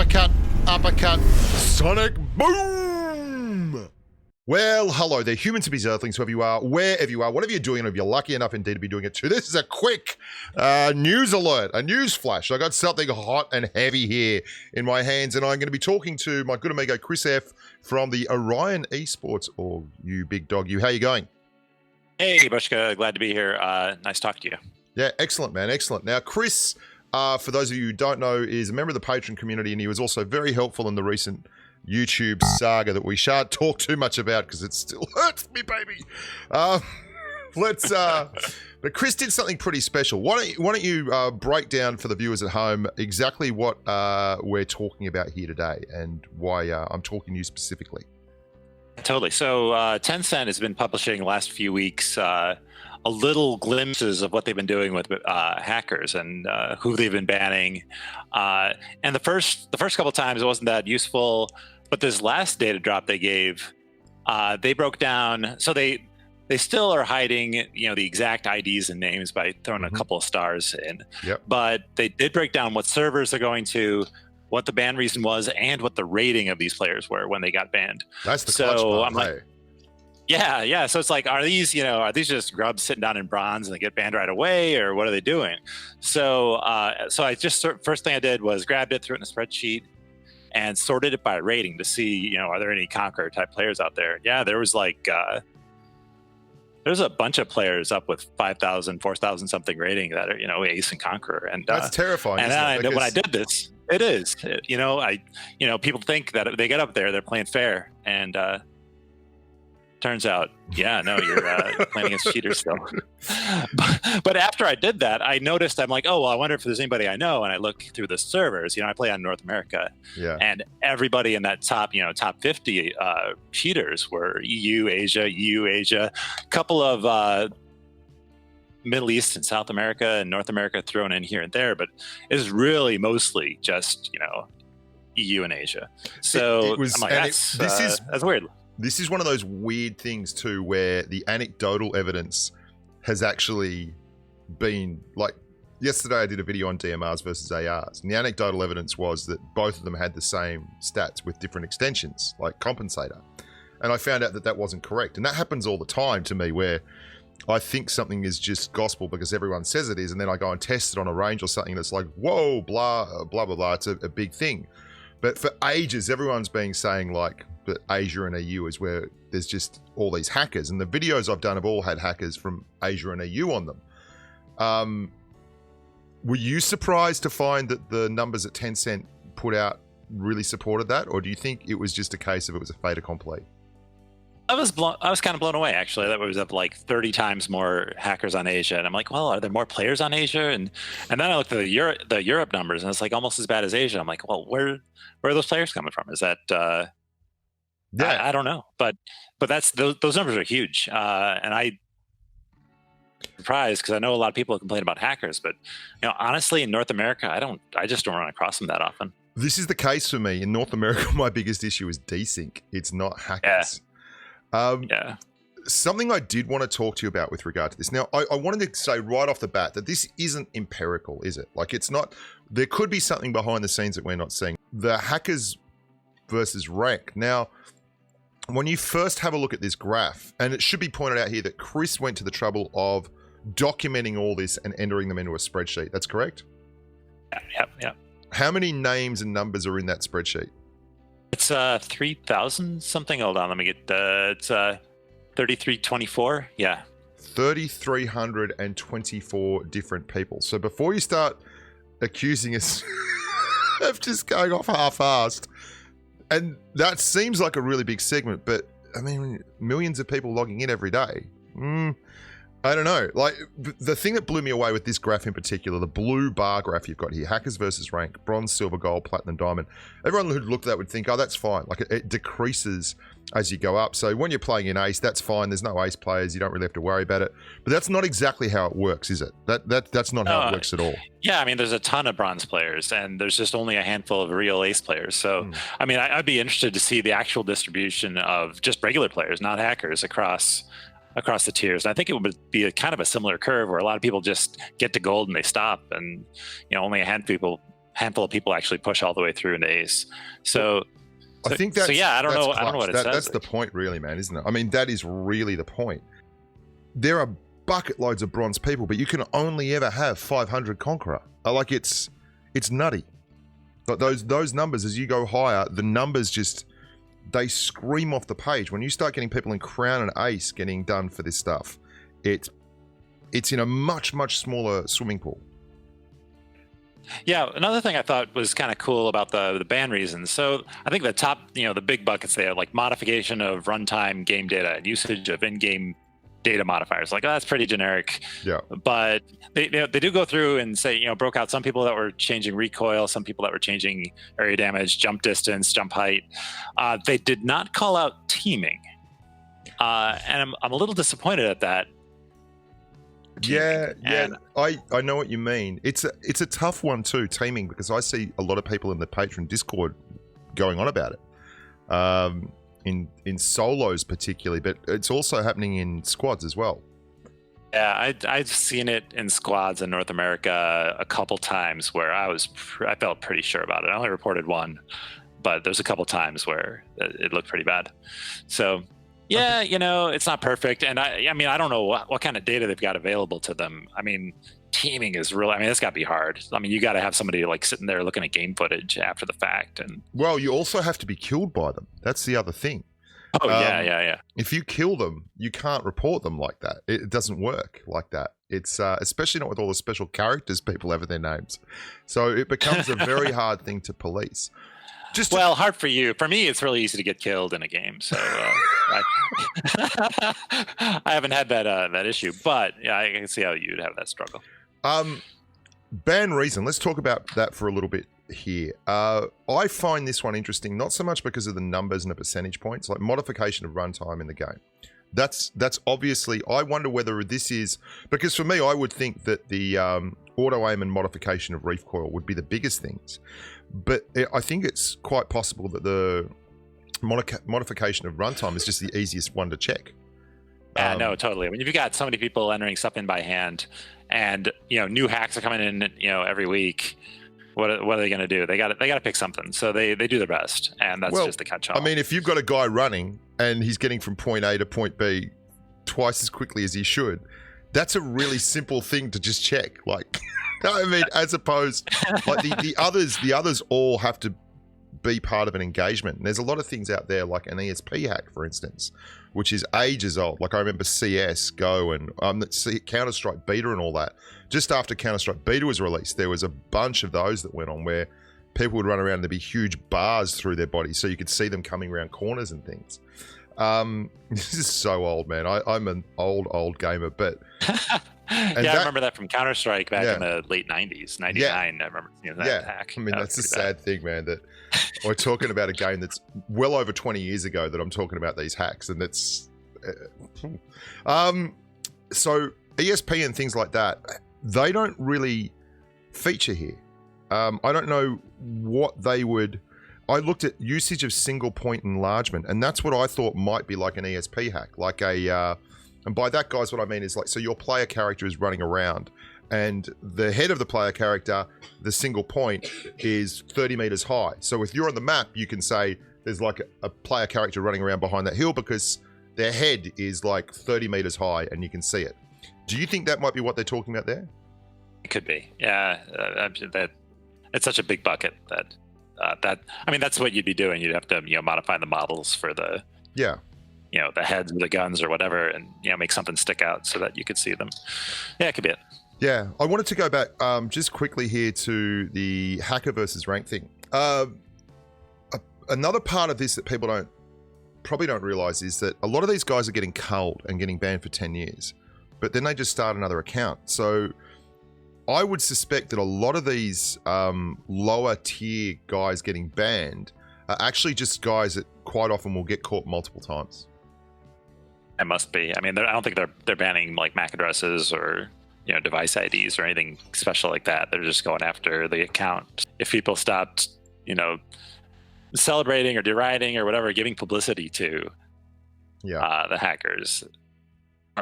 uppercut, uppercut, sonic boom! Well, hello there, humans to be earthlings, whoever you are, wherever you are, whatever you're doing, and if you're lucky enough indeed to be doing it too. This is a quick news alert, a news flash. I got something hot and heavy here in my hands, and I'm going to be talking to my good amigo ChrisF from the Orion Esports org. You big dog, you. How you going? Hey, Thebushka, glad to be here. Nice talking to you. Yeah, excellent, man, excellent. Now, Chris, for those of you who don't know, is a member of the Patreon community, and he was also very helpful in the recent YouTube saga that we shan't talk too much about because it still hurts me, baby. But Chris did something pretty special. Why don't you break down for the viewers at home exactly what we're talking about here today and why I'm talking to you specifically. Totally. So Tencent has been publishing the last few weeks a little glimpses of what they've been doing with hackers and who they've been banning. And the first couple of times it wasn't that useful, but this last data drop they gave, they broke down. So they still are hiding, the exact IDs and names by throwing a couple of stars in. Yep. But they did break down what servers they're going to, what the ban reason was, and what the rating of these players were when they got banned. That's the clutch part, I'm like, yeah. So it's like, are these just grubs sitting down in bronze and they get banned right away, or what are they doing? So I just first thing I did was grabbed it, threw it in a spreadsheet, and sorted it by rating to see, are there any Conqueror type players out there? Yeah, there was like there's a bunch of players up with 5,000, 4,000 something rating that are Ace and Conqueror, and that's terrifying. And then when I did this, it is, people think that they get up there, they're playing fair, and turns out, you're playing against cheaters still. But after I did that, I noticed, I'm like, oh, well, I wonder if there's anybody I know. And I look through the servers, I play on North America. Yeah. And everybody in that top 50 cheaters were EU, Asia, a couple of Middle East and South America and North America thrown in here and there. But it's really mostly just, EU and Asia. So it was, I'm like, that's weird. This is one of those weird things too, where the anecdotal evidence has actually been, like, yesterday I did a video on DMRs versus ARs, and the anecdotal evidence was that both of them had the same stats with different extensions, like compensator. And I found out that that wasn't correct. And that happens all the time to me, where I think something is just gospel because everyone says it is, and then I go and test it on a range or something that's like, whoa, blah, blah, blah, blah. It's a big thing. But for ages, everyone's been saying, like, that Asia and EU is where there's just all these hackers. And the videos I've done have all had hackers from Asia and EU on them. Were you surprised to find that the numbers that Tencent put out really supported that? Or do you think it was just a case of it was a fait accompli? I was kind of blown away, actually. That was up like 30 times more hackers on Asia, and I'm like, well, are there more players on Asia? And then I looked at the Europe numbers, and it's like almost as bad as Asia. I'm like, well, where are those players coming from? Is that I don't know, but that's those numbers are huge, and I'm surprised because I know a lot of people complain about hackers, but honestly, in North America, I just don't run across them that often. This is the case for me in North America. My biggest issue is desync. It's not hackers. Yeah. Something I did want to talk to you about with regard to this. Now, I wanted to say right off the bat that this isn't empirical, is it? Like, it's not. There could be something behind the scenes that we're not seeing. The hackers versus rank. Now, when you first have a look at this graph, and it should be pointed out here that Chris went to the trouble of documenting all this and entering them into a spreadsheet. That's correct? Yeah. How many names and numbers are in that spreadsheet? It's 3,000 something. Hold on, let me get it's 3,324. Yeah, 3,324 different people. So before you start accusing us of just going off half-assed, and that seems like a really big segment, but I mean, millions of people logging in every day. I don't know. Like, the thing that blew me away with this graph in particular, the blue bar graph you've got here, hackers versus rank, bronze, silver, gold, platinum, diamond. Everyone who looked at that would think, oh, that's fine. Like, it decreases as you go up. So when you're playing in ace, that's fine. There's no ace players. You don't really have to worry about it. But that's not exactly how it works, is it? That's not how it works at all. Yeah, I mean, there's a ton of bronze players, and there's just only a handful of real ace players. So, I mean, I'd be interested to see the actual distribution of just regular players, not hackers, across the tiers. And I think it would be a kind of a similar curve where a lot of people just get to gold and they stop, and only a handful handful of people actually push all the way through into ace. So I think that's, yeah, I don't know what it says. That's the point, really, man, isn't it? I mean, that is really the point. There are bucket loads of bronze people, but you can only ever have 500 Conqueror. Like, it's nutty. But those numbers, as you go higher, the numbers just, they scream off the page. When you start getting people in Crown and Ace getting done for this stuff, it's in a much, much smaller swimming pool. Yeah, another thing I thought was kind of cool about the ban reasons. So I think the top, the big buckets there, like modification of runtime game data and usage of in-game data modifiers. Like, that's pretty generic. Yeah. But they do go through and say, broke out some people that were changing recoil, some people that were changing area damage, jump distance, jump height. They did not call out teaming. And I'm a little disappointed at that. Yeah. I know what you mean. It's a tough one too, teaming, because I see a lot of people in the Patreon Discord going on about it. In solos particularly, but it's also happening in squads as well. Yeah, I've seen it in squads in North America a couple times where I felt pretty sure about it. I only reported one, but there's a couple times where it looked pretty bad. So yeah, it's not perfect. And I mean, I don't know what kind of data they've got available to them. I mean, teaming is really, it's got to be hard. I mean, you got to have somebody like sitting there looking at game footage after the fact. And well, you also have to be killed by them. That's the other thing. Oh, yeah. If you kill them, you can't report them like that. It doesn't work like that. It's especially not with all the special characters people have in their names. So it becomes a very hard thing to police. Hard for you. For me, it's really easy to get killed in a game. So I haven't had that issue. But yeah, I can see how you'd have that struggle. Ban reason. Let's talk about that for a little bit here. I find this one interesting, not so much because of the numbers and the percentage points, like modification of runtime in the game. That's obviously, I wonder whether this is, because for me, I would think that the auto aim and modification of recoil would be the biggest things. But I think it's quite possible that the modification of runtime is just the easiest one to check. Yeah, no, totally. I mean, if you got so many people entering stuff in by hand, and new hacks are coming in, every week, what are they going to do? They got to pick something. So they do their best, and that's just the catch-all. I mean, if you've got a guy running and he's getting from point A to point B twice as quickly as he should, that's a really simple thing to just check. Like, I mean, as opposed, like the others all have to be part of an engagement. And there's a lot of things out there, like an ESP hack, for instance, which is ages old. Like, I remember CS, Go, and Counter-Strike Beta and all that. Just after Counter-Strike Beta was released, there was a bunch of those that went on where people would run around and there'd be huge bars through their body, so you could see them coming around corners and things. This is so old, man. I'm an old gamer, but... I remember that from Counter-Strike back in the late 90s, 99. Yeah. I remember seeing that hack. I mean, that's a sad thing, man, that we're talking about a game that's well over 20 years ago that I'm talking about these hacks, and that's... So ESP and things like that, they don't really feature here. I don't know what they would... I looked at usage of single point enlargement, and that's what I thought might be like an ESP hack, like a... and by that, guys, what I mean is, like, so your player character is running around, and the head of the player character, the single point, is 30 meters high. So if you're on the map, you can say there's like a player character running around behind that hill because their head is like 30 meters high and you can see it. Do you think that might be what they're talking about there? It could be. Yeah. That it's such a big bucket that I mean, that's what you'd be doing. You'd have to, modify the models for the, the heads of the guns or whatever, and, make something stick out so that you could see them. Yeah, it could be it. Yeah. I wanted to go back just quickly here to the hacker versus rank thing. Another part of this that people probably don't realize is that a lot of these guys are getting culled and getting banned for 10 years, but then they just start another account. So I would suspect that a lot of these lower tier guys getting banned are actually just guys that quite often will get caught multiple times. It must be. I mean, I don't think they're banning like MAC addresses or device IDs or anything special like that. They're just going after the account. If people stopped, celebrating or deriding or whatever, giving publicity to the hackers,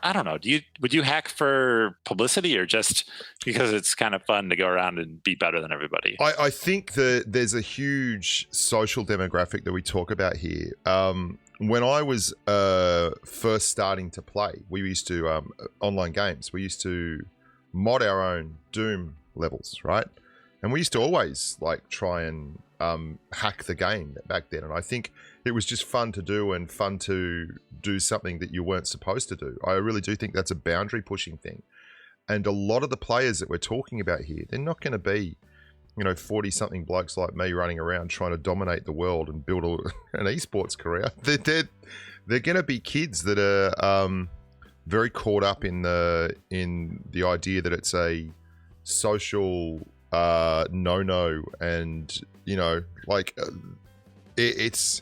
I don't know. Would you hack for publicity or just because it's kind of fun to go around and be better than everybody? I think that there's a huge social demographic that we talk about here. When I was first starting to play, we used to online games. We used to mod our own Doom levels, right? And we used to always like try and hack the game back then. And I think it was just fun to do and fun to do something that you weren't supposed to do. I really do think that's a boundary pushing thing. And a lot of the players that we're talking about here, they're not going to be, 40 something blokes like me running around trying to dominate the world and build an esports career. They're going to be kids that are very caught up in the idea that it's a social no, and it's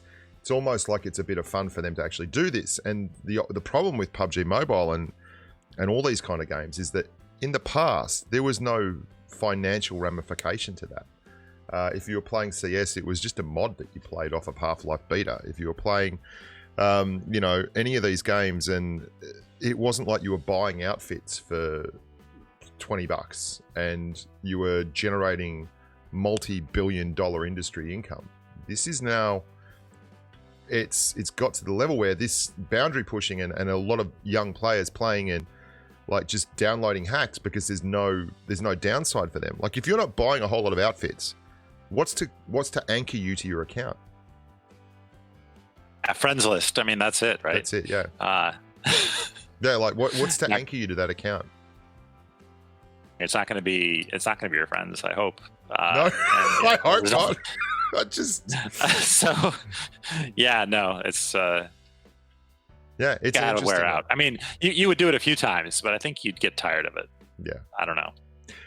almost like it's a bit of fun for them to actually do this. And the problem with PUBG Mobile and all these kind of games is that in the past there was no financial ramification to that. If you were playing CS, it was just a mod that you played off of Half-Life Beta. If you were playing any of these games, and it wasn't like you were buying outfits for $20 and you were generating multi-billion-dollar industry income. This is now, it's got to the level where this boundary pushing and a lot of young players playing and like just downloading hacks because there's no downside for them. Like if you're not buying a whole lot of outfits, what's to anchor you to your account? A friends list. I mean, that's it, right? That's it. Yeah. Yeah. Like what's to anchor you to that account? It's not going to be your friends, I hope. No, I hope not. I just so yeah, no, it's it's gotta wear out. I mean, you would do it a few times, but I think you'd get tired of it. Yeah, I don't know.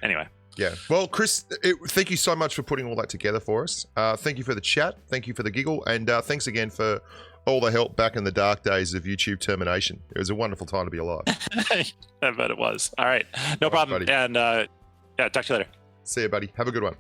Anyway, yeah. Well, Chris, thank you so much for putting all that together for us. Thank you for the chat. Thank you for the giggle, and thanks again for all the help back in the dark days of YouTube termination. It was a wonderful time to be alive. I bet it was. All right, no problem. Buddy. And yeah, talk to you later. See you, buddy. Have a good one.